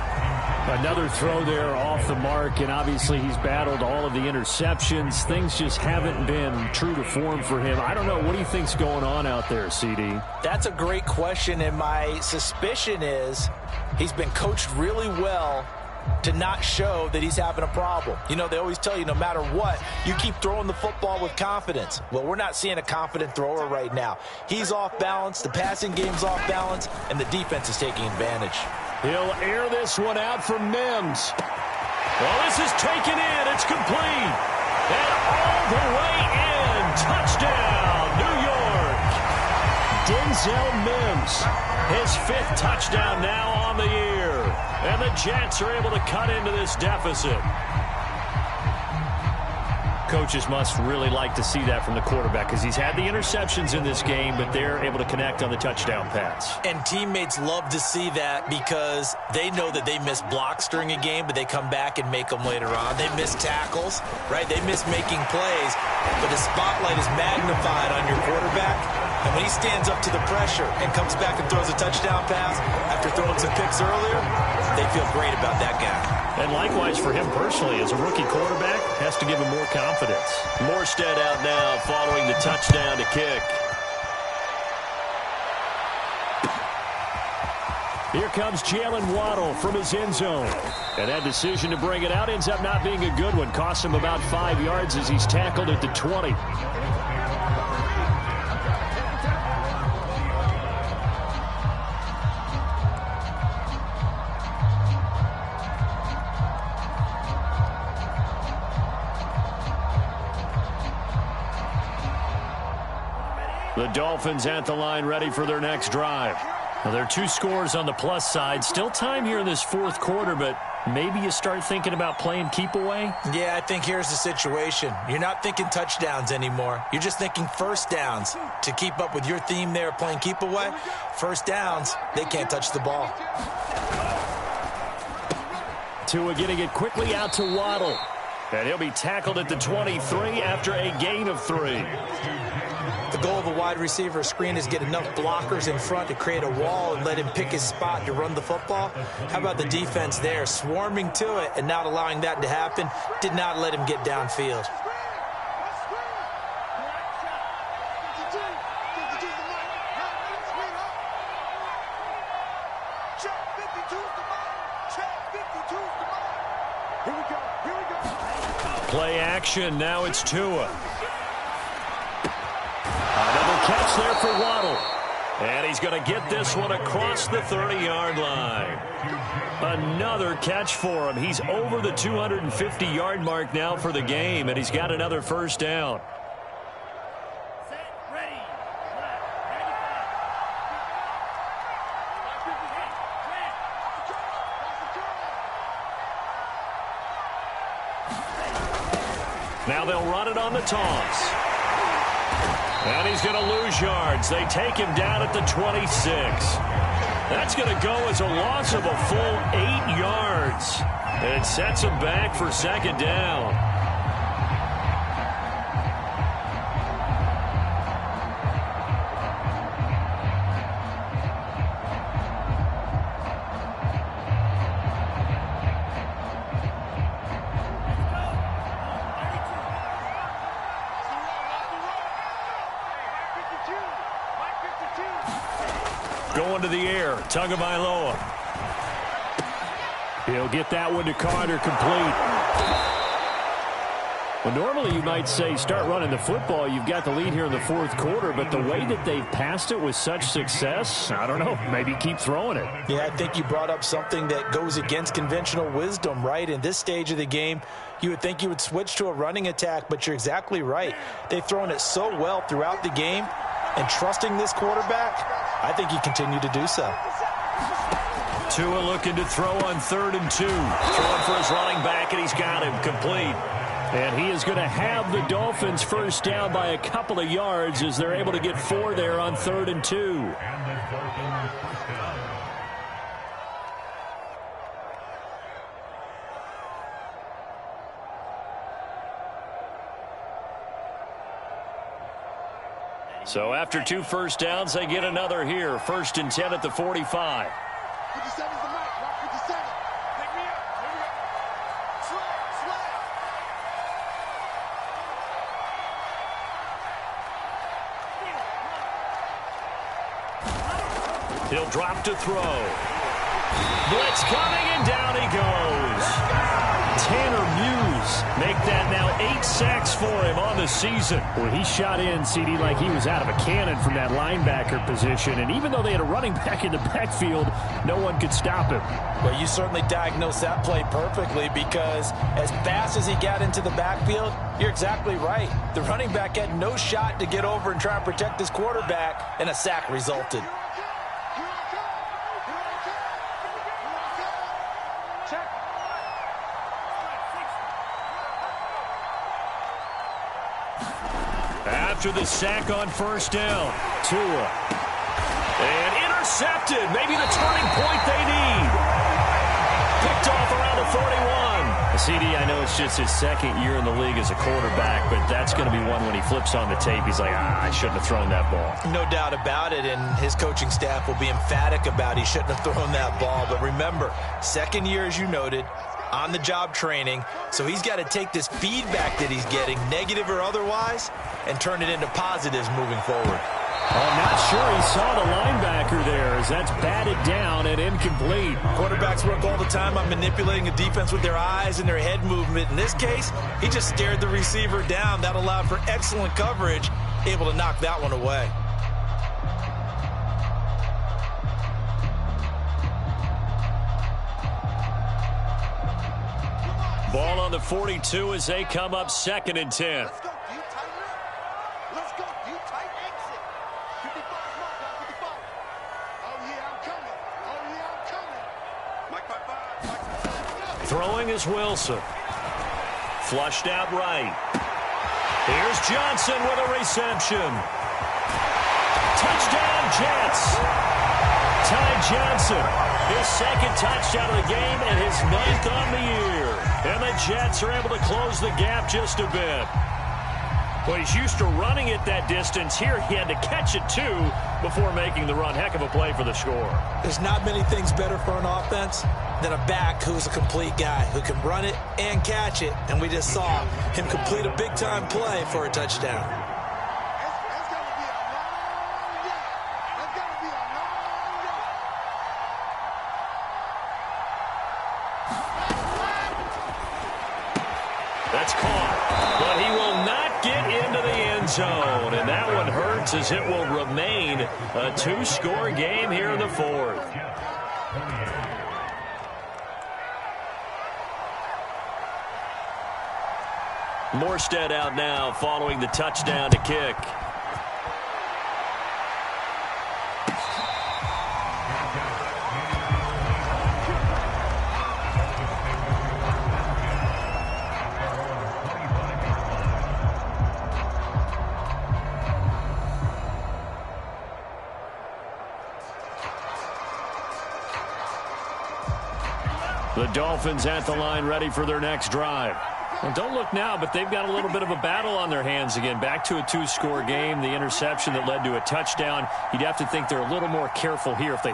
Another throw there off the mark, and obviously he's battled all of the interceptions. Things just haven't been true to form for him. I don't know. What do you think's going on out there, CD? That's a great question, and my suspicion is he's been coached really well to not show that he's having a problem. You know, they always tell you no matter what, you keep throwing the football with confidence. Well, we're not seeing a confident thrower right now. He's off balance, the passing game's off balance, and the defense is taking advantage. He'll air this one out for Mims. Well, this is taken in. It's complete. And all the way in. Touchdown, New York. Denzel Mims, his 5th touchdown now on the year. And the Jets are able to cut into this deficit. Coaches must really like to see that from the quarterback because he's had the interceptions in this game, but they're able to connect on the touchdown pass. And teammates love to see that because they know that they miss blocks during a game, but they come back and make them later on. They miss tackles, right? They miss making plays, but the spotlight is magnified on your quarterback. And when he stands up to the pressure and comes back and throws a touchdown pass after throwing some picks earlier, they feel great about that guy. And likewise for him personally, as a rookie quarterback, has to give him more confidence. Morstead out now following the touchdown to kick. Here comes Jalen Waddle from his end zone. And that decision to bring it out ends up not being a good one. Costs him about 5 yards as he's tackled at the 20. The Dolphins at the line ready for their next drive. Well, there are 2 scores on the plus side. Still time here in this 4th quarter, but maybe you start thinking about playing keep away? Yeah, I think here's the situation. You're not thinking touchdowns anymore. You're just thinking first downs. To keep up with your theme there, playing keep away, first downs, they can't touch the ball. Tua getting it quickly out to Waddle. And he'll be tackled at the 23 after a gain of 3. The goal of a wide receiver screen is get enough blockers in front to create a wall and let him pick his spot to run the football. How about the defense there, swarming to it and not allowing that to happen? Did not let him get downfield. Play action, now it's Tua. Another catch there for Waddle. And he's going to get this one across the 30-yard line. Another catch for him. He's over the 250-yard mark now for the game, and he's got another first down. Now they'll run it on the toss. And he's going to lose yards. They take him down at the 26. That's going to go as a loss of a full 8 yards. It sets him back for second down. Going to the air, Tagovailoa. He'll get that one to Carter, complete. Well, normally you might say start running the football. You've got the lead here in the 4th quarter, but the way that they've passed it with such success, I don't know, maybe keep throwing it. Yeah, I think you brought up something that goes against conventional wisdom, right? In this stage of the game, you would think you would switch to a running attack, but you're exactly right. They've thrown it so well throughout the game, and trusting this quarterback, I think he continued to do so. Tua looking to throw on 3rd and 2. Throwing for his running back, and he's got him complete. And he is going to have the Dolphins first down by a couple of yards as they're able to get 4 there on 3rd and 2. So after 2 first downs, they get another here. 1st and 10 at the 45. 57's the mic. 57. Pick me up. He'll drop to throw. Blitz coming, and down he goes. Tanner Muse make that now 8 sacks for him on the season. Well, he shot in, CD, like he was out of a cannon from that linebacker position. And even though they had a running back in the backfield, no one could stop him. Well, you certainly diagnosed that play perfectly, because as fast as he got into the backfield, you're exactly right. The running back had no shot to get over and try and protect his quarterback, and a sack resulted. After the sack on first down, Tua. And intercepted. Maybe the turning point they need. Picked off around the 41. CD, I know it's just his second year in the league as a quarterback, but that's going to be one when he flips on the tape. He's like, I shouldn't have thrown that ball. No doubt about it, and his coaching staff will be emphatic about he shouldn't have thrown that ball. But remember, second year, as you noted, on-the-job training, so he's got to take this feedback that he's getting, negative or otherwise, and turn it into positives moving forward. I'm not sure he saw the linebacker there, as that's batted down and incomplete. Quarterbacks work all the time on manipulating a defense with their eyes and their head movement. In this case, he just stared the receiver down. That allowed for excellent coverage, able to knock that one away. Ball on the 42 as they come up 2nd and 10. Throwing is Wilson. Flushed out right. Here's Johnson with a reception. Touchdown, Jets. Ty Johnson, his 2nd touchdown of the game and his 9th on the year. And the Jets are able to close the gap just a bit. Well, he's used to running it that distance. Here he had to catch it, too, before making the run. Heck of a play for the score. There's not many things better for an offense than a back who's a complete guy, who can run it and catch it. And we just saw him complete a big-time play for a touchdown. That's caught, but he will not get into the end zone, and that one hurts as it will remain a 2-score game here in the 4th. Morstead out now following the touchdown to kick. The Dolphins at the line, ready for their next drive. Well, don't look now, but they've got a little bit of a battle on their hands again. Back to a 2-score game. The interception that led to a touchdown. You'd have to think they're a little more careful here if they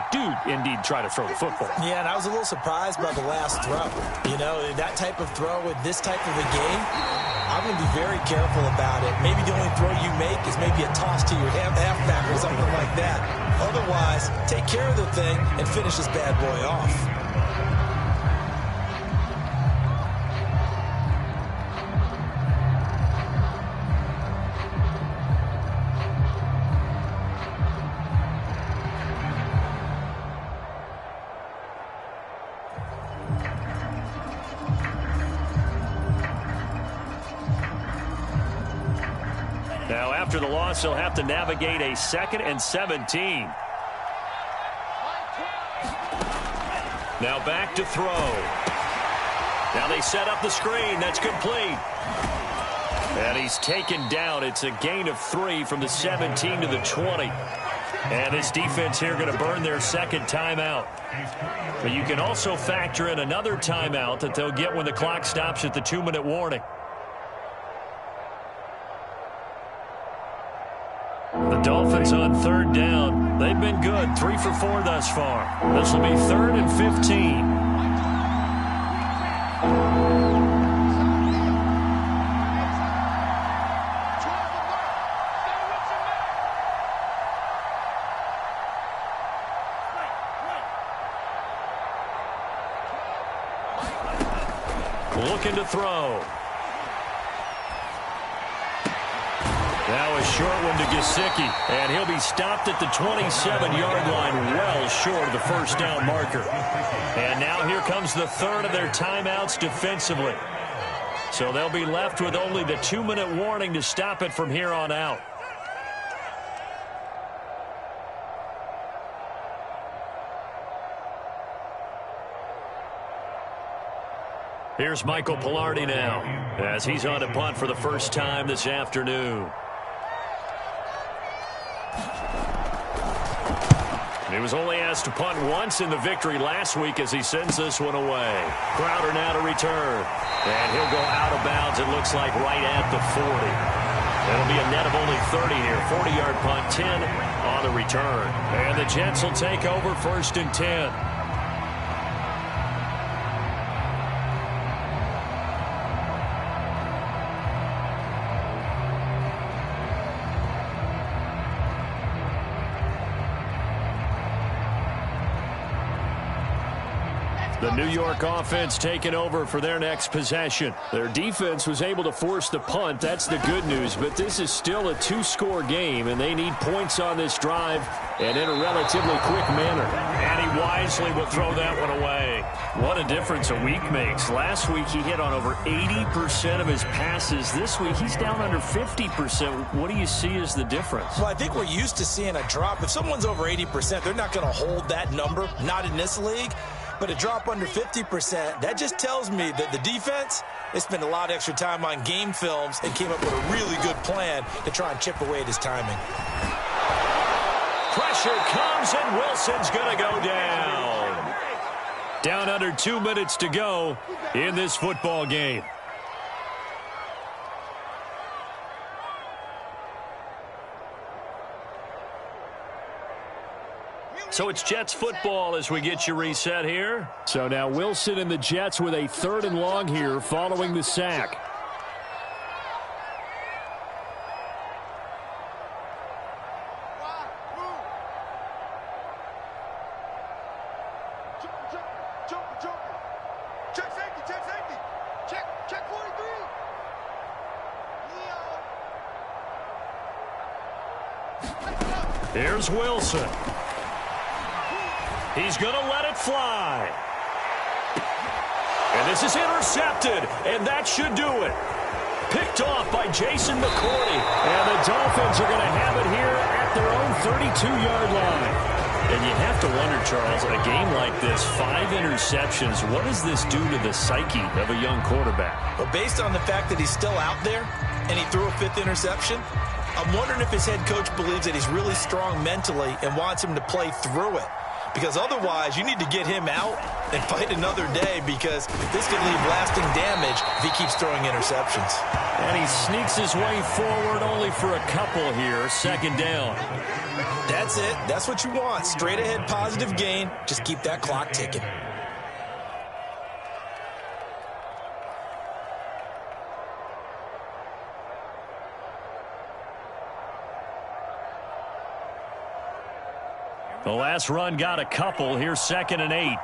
do indeed try to throw the football. Yeah, and I was a little surprised by the last throw. You know, that type of throw with this type of a game, I'm going to be very careful about it. Maybe the only throw you make is maybe a toss to your halfback or something like that. Otherwise, take care of the thing and finish this bad boy off. Now, after the loss, they'll have to navigate a 2nd and 17. Now back to throw. Now they set up the screen. That's complete. And he's taken down. It's a gain of 3 from the 17 to the 20. And this defense here going to burn their 2nd timeout. But you can also factor in another timeout that they'll get when the clock stops at the 2-minute warning. The Dolphins on 3rd down. They've been good, 3 for 4 thus far. This will be 3rd and 15. Looking to throw. Now a short one to Gesicki, and he'll be stopped at the 27-yard line, well short of the first down marker. And now here comes the third of their timeouts defensively. So they'll be left with only the 2-minute warning to stop it from here on out. Here's Michael Pilardi now, as he's on to punt for the first time this afternoon. He was only asked to punt once in the victory last week as he sends this one away. Crowder now to return. And he'll go out of bounds, it looks like, right at the 40. It'll be a net of only 30 here. 40-yard punt, 10 on the return. And the Jets will take over 1st and 10. The New York offense taking over for their next possession. Their defense was able to force the punt. That's the good news. But this is still a 2-score game, and they need points on this drive and in a relatively quick manner. And he wisely will throw that one away. What a difference a week makes. Last week he hit on over 80% of his passes. This week he's down under 50%. What do you see as the difference? Well, I think we're used to seeing a drop. If someone's over 80%, they're not going to hold that number. Not in this league. But a drop under 50%, that just tells me that the defense, they spent a lot of extra time on game films and came up with a really good plan to try and chip away at his timing. Pressure comes, and Wilson's going to go down. Down under 2 minutes to go in this football game. So it's Jets football as we get you reset here. So now Wilson and the Jets with a 3rd and long here following the sack. Here's Wilson. He's going to let it fly. And this is intercepted, and that should do it. Picked off by Jason McCourty. And the Dolphins are going to have it here at their own 32-yard line. And you have to wonder, Charles, a game like this, 5 interceptions, what does this do to the psyche of a young quarterback? But based on the fact that he's still out there and he threw a 5th interception, I'm wondering if his head coach believes that he's really strong mentally and wants him to play through it. Because otherwise, you need to get him out and fight another day, because this could leave lasting damage if he keeps throwing interceptions. And he sneaks his way forward only for a couple here. 2nd down. That's it. That's what you want. Straight ahead positive gain. Just keep that clock ticking. The last run got a couple. Here's 2nd and 8.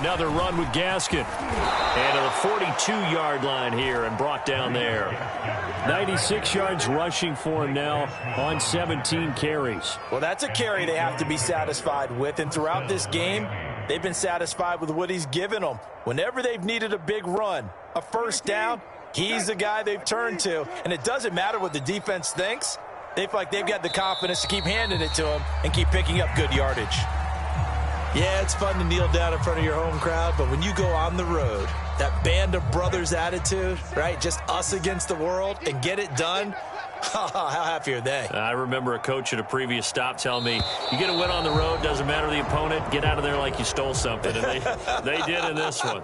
Another run with Gaskin. And to the 42-yard line here and brought down there. 96 yards rushing for him now on 17 carries. Well, that's a carry they have to be satisfied with. And throughout this game, they've been satisfied with what he's given them. Whenever they've needed a big run, a first down, he's the guy they've turned to. And it doesn't matter what the defense thinks. They feel like they've got the confidence to keep handing it to him and keep picking up good yardage. Yeah, it's fun to kneel down in front of your home crowd, but when you go on the road, that band of brothers attitude, right, just us against the world, and get it done, how happy are they? I remember a coach at a previous stop telling me, you get a win on the road, doesn't matter the opponent, get out of there like you stole something. And they did in this one.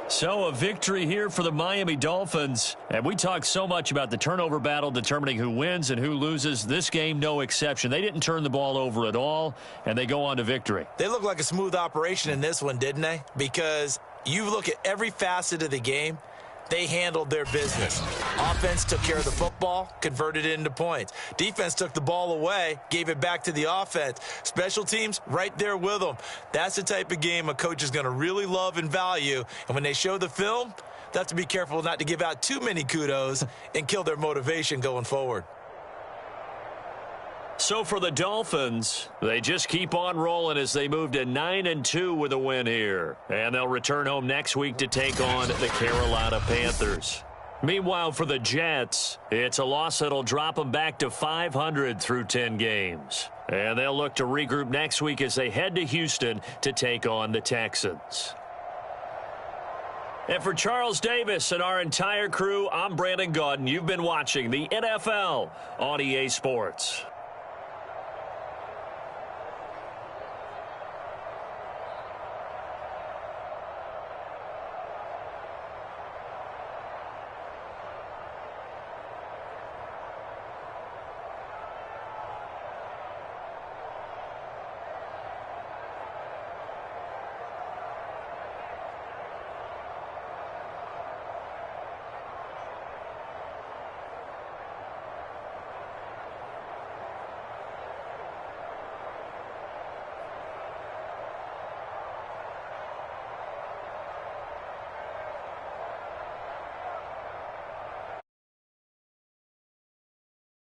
So a victory here for the Miami Dolphins. And we talked so much about the turnover battle determining who wins and who loses. This game, no exception. They didn't turn the ball over at all, and they go on to victory. They look like a smooth operation in this one, didn't they? Because you look at every facet of the game, They handled their business. Offense took care of the football, converted it into points. Defense took the ball away, gave it back to the offense. Special teams, right there with them. That's the type of game a coach is going to really love and value. And when they show the film, they have to be careful not to give out too many kudos and kill their motivation going forward. So for the Dolphins, they just keep on rolling as they move to 9-2 with a win here. And they'll return home next week to take on the Carolina Panthers. Meanwhile, for the Jets, it's a loss that'll drop them back to 500 through 10 games. And they'll look to regroup next week as they head to Houston to take on the Texans. And for Charles Davis and our entire crew, I'm Brandon Gaudin. You've been watching the NFL on EA Sports.